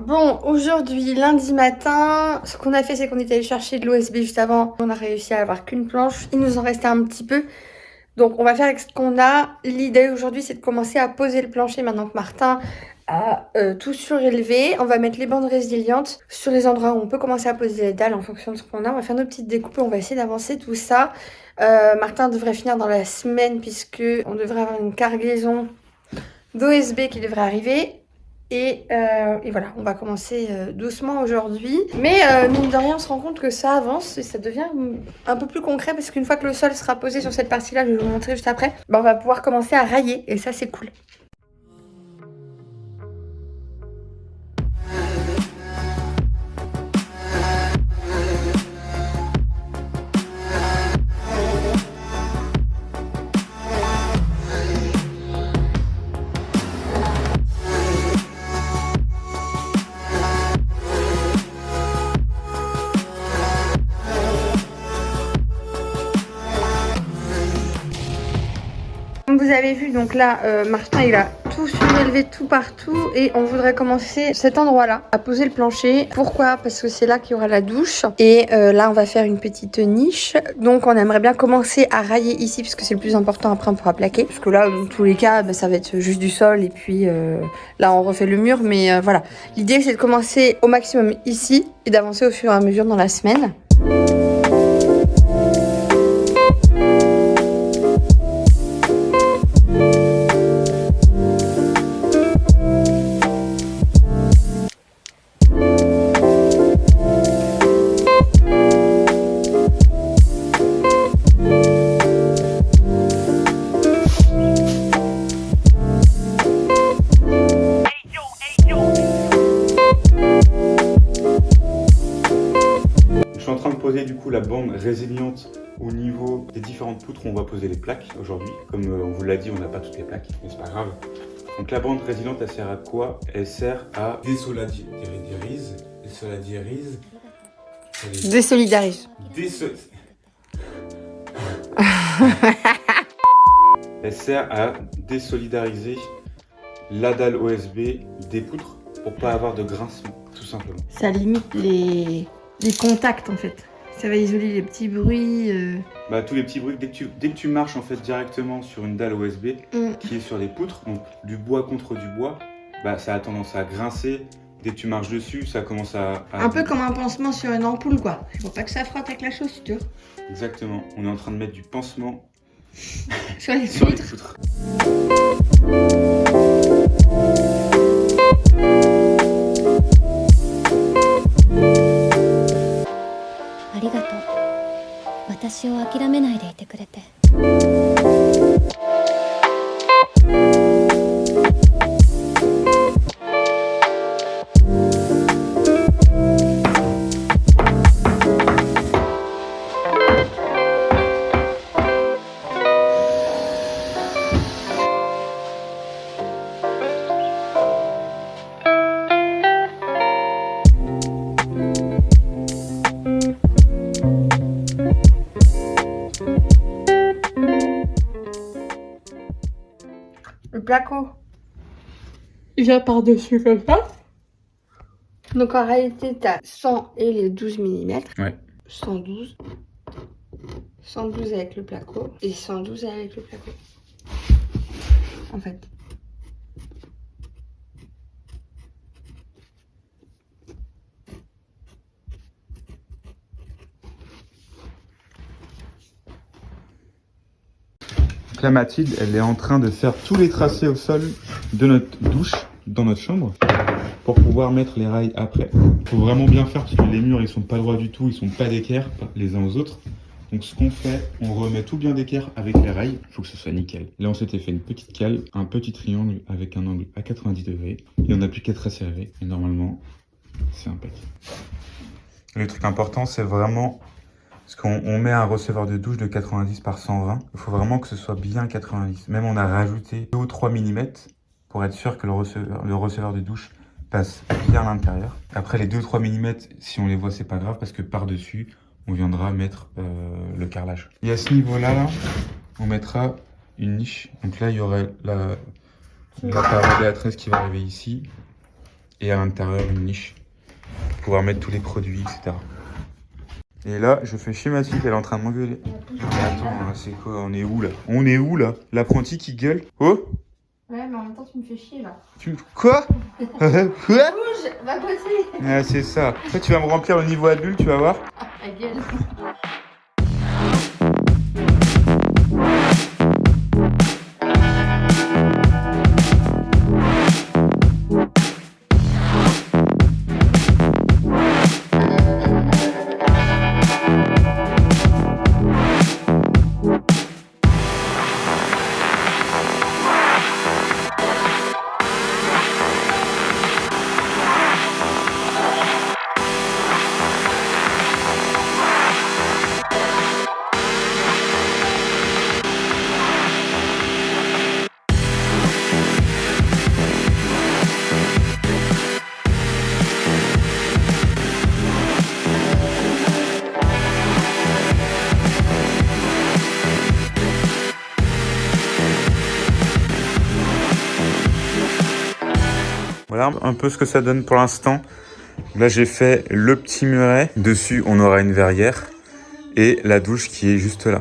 Bon, aujourd'hui, lundi matin, ce qu'on a fait, c'est qu'on est allé chercher de l'OSB juste avant. On a réussi à avoir qu'une planche. Il nous en restait un petit peu. Donc, on va faire avec ce qu'on a. L'idée aujourd'hui, c'est de commencer à poser le plancher maintenant que Martin a tout surélevé. On va mettre les bandes résilientes sur les endroits où on peut commencer à poser les dalles en fonction de ce qu'on a. On va faire nos petites découpes et on va essayer d'avancer tout ça. Martin devrait finir dans la semaine puisque on devrait avoir une cargaison d'OSB qui devrait arriver. Et voilà, on va commencer doucement aujourd'hui. Mais mine de rien, on se rend compte que ça avance et ça devient un peu plus concret parce qu'une fois que le sol sera posé sur cette partie-là, je vais vous montrer juste après, on va pouvoir commencer à railler et ça, c'est cool. Comme vous avez vu, donc là, Martin, il a tout surélevé tout partout et on voudrait commencer cet endroit-là à poser le plancher. Pourquoi? Parce que c'est là qu'il y aura la douche et là, on va faire une petite niche. Donc, on aimerait bien commencer à railler ici parce que c'est le plus important. Après, on pourra plaquer. Parce que là, dans tous les cas, ça va être juste du sol et puis là, on refait le mur. Mais voilà, l'idée, c'est de commencer au maximum ici et d'avancer au fur et à mesure dans la semaine. Je suis en train de poser du coup la bande résiliente au niveau des différentes poutres où on va poser les plaques aujourd'hui. Comme on vous l'a dit, on n'a pas toutes les plaques, mais c'est pas grave. Donc la bande résiliente, elle sert à quoi? Elle sert à Désolidarise. Elle sert à désolidariser la dalle OSB des poutres pour pas avoir de grincement, tout simplement. Ça limite les contacts en fait. Ça va isoler les petits bruits. Tous les petits bruits, dès que tu marches en fait directement sur une dalle OSB qui est sur les poutres, donc du bois contre du bois, ça a tendance à grincer. Dès que tu marches dessus, ça commence à... Un peu comme un pansement sur une ampoule quoi. Il faut pas que ça frotte avec la chaussure. Exactement, on est en train de mettre du pansement sur les sur les poutres. poutres. Arigato. 私を諦めないでいてくれて。Le placo, il vient par-dessus comme ça. Donc en réalité, tu as 100 et les 12 mm. Ouais. 112. 112 avec le placo et 112 avec le placo. En fait. Donc là, Mathilde, elle est en train de faire tous les tracés au sol de notre douche dans notre chambre pour pouvoir mettre les rails après. Il faut vraiment bien faire parce que les murs, ils sont pas droits du tout, ils sont pas d'équerre les uns aux autres. Donc ce qu'on fait, on remet tout bien d'équerre avec les rails. Il faut que ce soit nickel. Là, on s'était fait une petite cale, un petit triangle avec un angle à 90 degrés. Et on n'a plus qu'à tracer avec. Et normalement, c'est impeccable. Le truc important, c'est vraiment... Parce qu'on met un receveur de douche de 90 par 120. Il faut vraiment que ce soit bien 90. Même on a rajouté 2 ou 3 mm pour être sûr que le receveur de douche passe bien à l'intérieur. Après les 2-3 mm, si on les voit, c'est pas grave parce que par-dessus, on viendra mettre le carrelage. Et à ce niveau-là, là, on mettra une niche. Donc là, il y aurait la paroi à 13 qui va arriver ici. Et à l'intérieur, une niche pour pouvoir mettre tous les produits, etc. Et là, je fais chier Mathilde, elle est en train de m'engueuler. Mais attends, c'est quoi? On est où là? On est où là? L'apprenti qui gueule? Oh? Ouais, mais en même temps, tu me fais chier là. Quoi? Quoi? Bouge, va bosser. Ah, c'est ça. Toi, tu vas me remplir le niveau adulte, tu vas voir. Ta gueule. Voilà un peu ce que ça donne pour l'instant. Là, j'ai fait le petit muret. Dessus, on aura une verrière. Et la douche qui est juste là.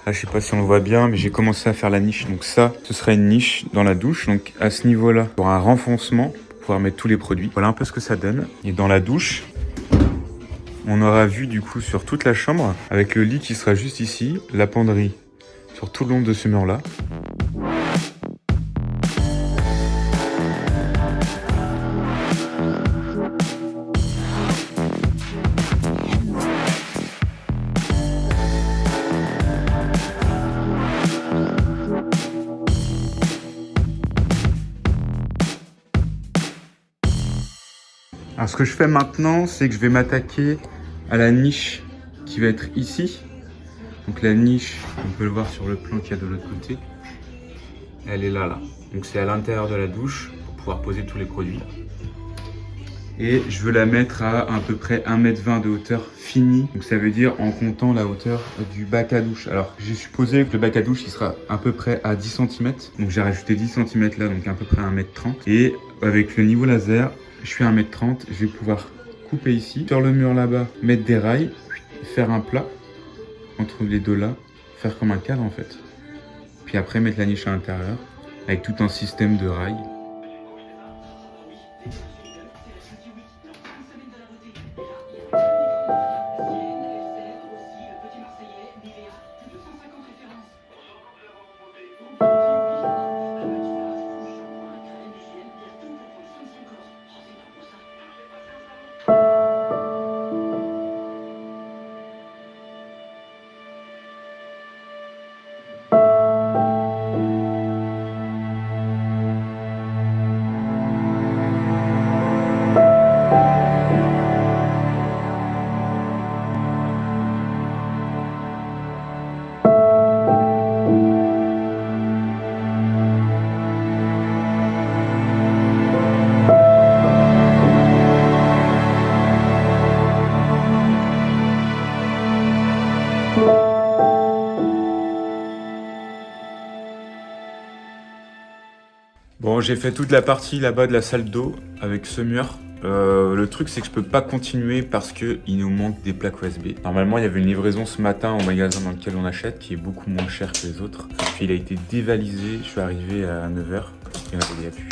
Là, je sais pas si on le voit bien, mais j'ai commencé à faire la niche. Donc ça, ce sera une niche dans la douche. Donc à ce niveau-là, il y aura un renfoncement pour pouvoir mettre tous les produits. Voilà un peu ce que ça donne. Et dans la douche, on aura vu du coup sur toute la chambre, avec le lit qui sera juste ici, la penderie sur tout le long de ce mur-là. Alors ce que je fais maintenant, c'est que je vais m'attaquer à la niche qui va être ici. Donc la niche, on peut le voir sur le plan qu'il y a de l'autre côté. Elle est là. Donc c'est à l'intérieur de la douche pour pouvoir poser tous les produits. Et je veux la mettre à peu près 1,20 m de hauteur finie. Donc ça veut dire en comptant la hauteur du bac à douche. Alors j'ai supposé que le bac à douche il sera à peu près à 10 cm. Donc j'ai rajouté 10 cm là, donc à peu près 1,30 m. Et avec le niveau laser, je suis à 1,30 m. Je vais pouvoir couper ici, sur le mur là-bas, mettre des rails, faire un plat entre les deux là, faire comme un cadre en fait. Puis après mettre la niche à l'intérieur avec tout un système de rails. Bon, j'ai fait toute la partie là-bas de la salle d'eau avec ce mur. Le truc, c'est que je peux pas continuer parce que il nous manque des plaques USB. Normalement, il y avait une livraison ce matin au magasin dans lequel on achète qui est beaucoup moins cher que les autres. Puis il a été dévalisé. Je suis arrivé à 9 h. Il n'y en a plus.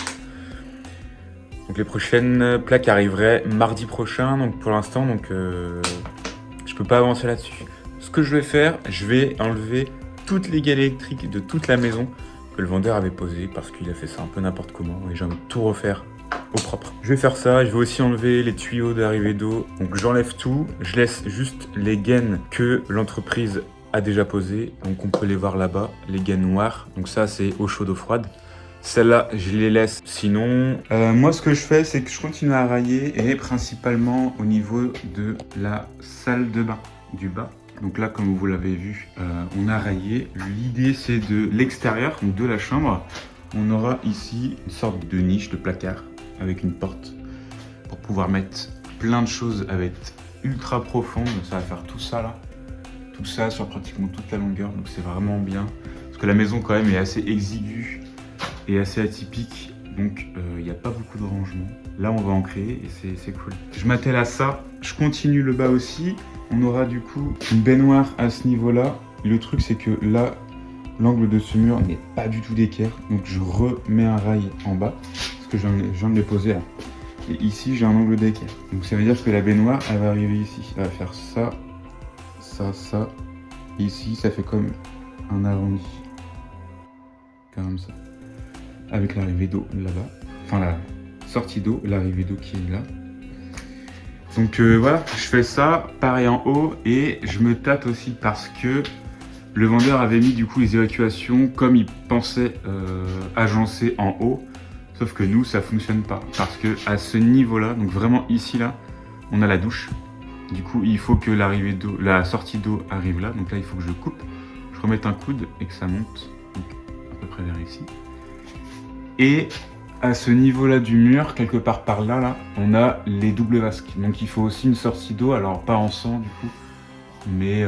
Donc les prochaines plaques arriveraient mardi prochain. Donc pour l'instant, je peux pas avancer là-dessus. Ce que je vais faire, je vais enlever toutes les gales électriques de toute la maison que le vendeur avait posé parce qu'il a fait ça un peu n'importe comment et j'ai envie de tout refaire au propre. Je vais faire ça, je vais aussi enlever les tuyaux d'arrivée d'eau. Donc j'enlève tout, je laisse juste les gaines que l'entreprise a déjà posées. Donc on peut les voir là-bas, les gaines noires. Donc ça c'est eau chaude, eau froide. Celles-là, je les laisse. Sinon, moi ce que je fais, c'est que je continue à railler et principalement au niveau de la salle de bain, du bas. Donc là, comme vous l'avez vu, on a rayé. L'idée, c'est de l'extérieur, donc de la chambre. On aura ici une sorte de niche, de placard, avec une porte, pour pouvoir mettre plein de choses avec ultra profonde. Ça va faire tout ça là. Tout ça sur pratiquement toute la longueur. Donc c'est vraiment bien. Parce que la maison, quand même, est assez exiguë et assez atypique donc il n'y a pas beaucoup de rangement. Là, on va en créer et c'est cool. Je m'attelle à ça. Je continue le bas aussi. On aura du coup une baignoire à ce niveau-là. Le truc, c'est que là, l'angle de ce mur n'est pas du tout d'équerre. Donc je remets un rail en bas, parce que je viens de le poser là. Et ici, j'ai un angle d'équerre. Donc ça veut dire que la baignoire, elle va arriver ici. Elle va faire ça, ça, ça. Et ici, ça fait comme un arrondi. Comme ça. Avec l'arrivée d'eau là-bas. Enfin, la sortie d'eau, l'arrivée d'eau qui est là. Donc voilà, je fais ça, pareil en haut. Et je me tâte aussi parce que le vendeur avait mis du coup les évacuations comme il pensait agencer en haut. Sauf que nous, ça fonctionne pas. Parce que à ce niveau-là, donc vraiment ici, là, on a la douche. Du coup, il faut que l'arrivée d'eau, la sortie d'eau arrive là. Donc là, il faut que je coupe, je remette un coude et que ça monte. Donc à peu près vers ici. Et à ce niveau-là du mur, quelque part par là, là, on a les doubles vasques. Donc il faut aussi une sortie d'eau, alors pas en 100 du coup, mais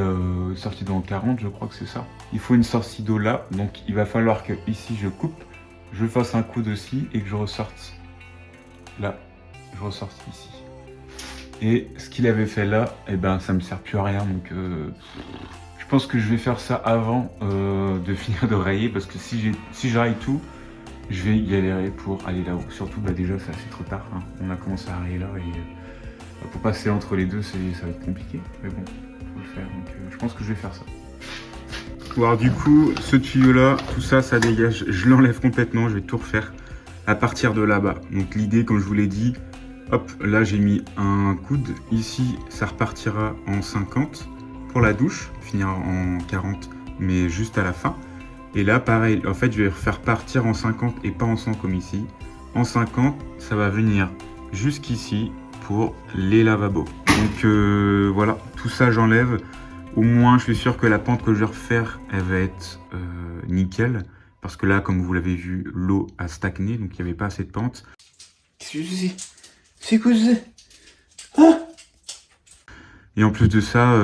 sortie d'eau en 40, je crois que c'est ça. Il faut une sortie d'eau là, donc il va falloir que ici je coupe, je fasse un coude aussi et que je ressorte là, je ressorte ici. Et ce qu'il avait fait là, eh ben ça me sert plus à rien, donc je pense que je vais faire ça avant de finir de rayer, parce que si je raye tout, je vais galérer pour aller là-haut. Surtout bah déjà ça c'est trop tard, hein. On a commencé à rayer là et pour passer entre les deux ça va être compliqué, mais bon, faut le faire, donc je pense que je vais faire ça. Alors du coup, ce tuyau là, tout ça, ça dégage, je l'enlève complètement, je vais tout refaire à partir de là-bas. Donc l'idée, comme je vous l'ai dit, hop, là j'ai mis un coude, ici ça repartira en 50 pour la douche, finira en 40 mais juste à la fin. Et là pareil, en fait je vais refaire partir en 50 et pas en 100 comme ici. En 50, ça va venir jusqu'ici pour les lavabos. Donc voilà, tout ça j'enlève. Au moins, je suis sûr que la pente que je vais refaire, elle va être nickel. Parce que là, comme vous l'avez vu, l'eau a stagné, donc il n'y avait pas assez de pente. Qu'est-ce que c'est? C'est quoi ça? Ah! Et en plus de ça,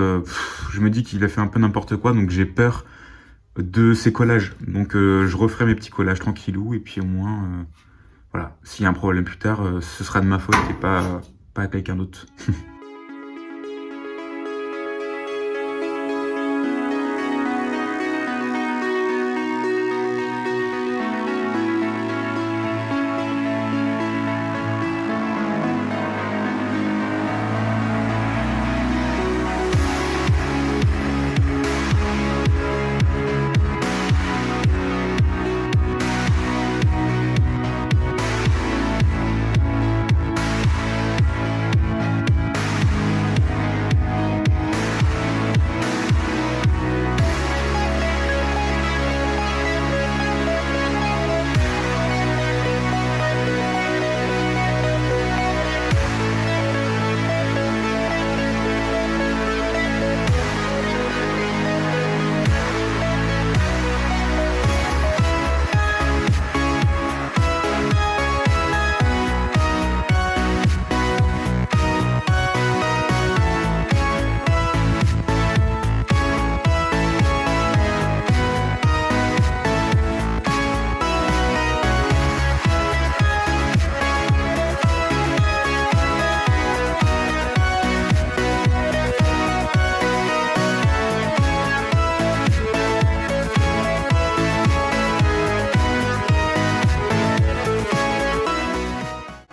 je me dis qu'il a fait un peu n'importe quoi, donc j'ai peur de ces collages. Donc je referai mes petits collages tranquillou, et puis au moins, voilà, s'il y a un problème plus tard, ce sera de ma faute et pas à quelqu'un d'autre.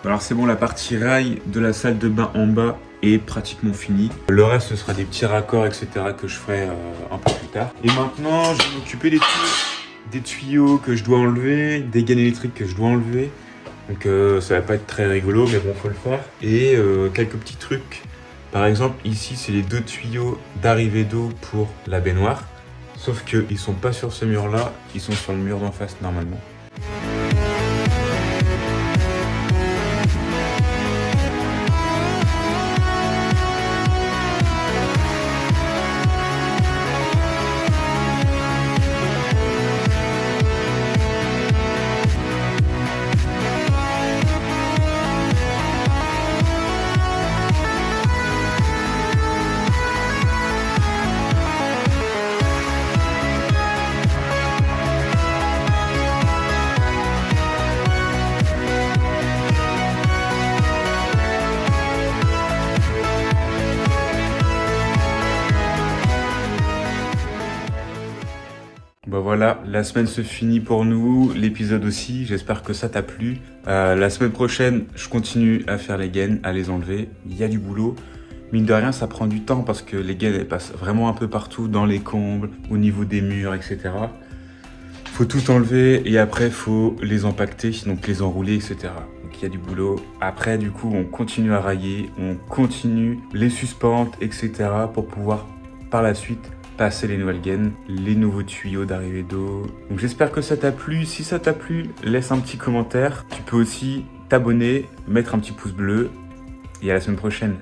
Alors c'est bon, la partie rail de la salle de bain en bas est pratiquement finie. Le reste, ce sera des petits raccords, etc. que je ferai un peu plus tard. Et maintenant, je vais m'occuper des tuyaux que je dois enlever, des gaines électriques que je dois enlever. Donc ça va pas être très rigolo, mais bon, faut le faire. Et quelques petits trucs. Par exemple, ici, c'est les deux tuyaux d'arrivée d'eau pour la baignoire. Sauf qu'ils sont pas sur ce mur-là, ils sont sur le mur d'en face normalement. Bah voilà, la semaine se finit pour nous, l'épisode aussi, j'espère que ça t'a plu. La semaine prochaine, je continue à faire les gaines, à les enlever, il y a du boulot. Mine de rien, ça prend du temps parce que les gaines, elles passent vraiment un peu partout, dans les combles, au niveau des murs, etc. Faut tout enlever et après, faut les empaqueter, donc les enrouler, etc. Donc il y a du boulot. Après, du coup, on continue à railler, on continue les suspentes, etc. pour pouvoir, par la suite, passer les nouvelles gaines, les nouveaux tuyaux d'arrivée d'eau. Donc j'espère que ça t'a plu. Si ça t'a plu, laisse un petit commentaire. Tu peux aussi t'abonner, mettre un petit pouce bleu et à la semaine prochaine.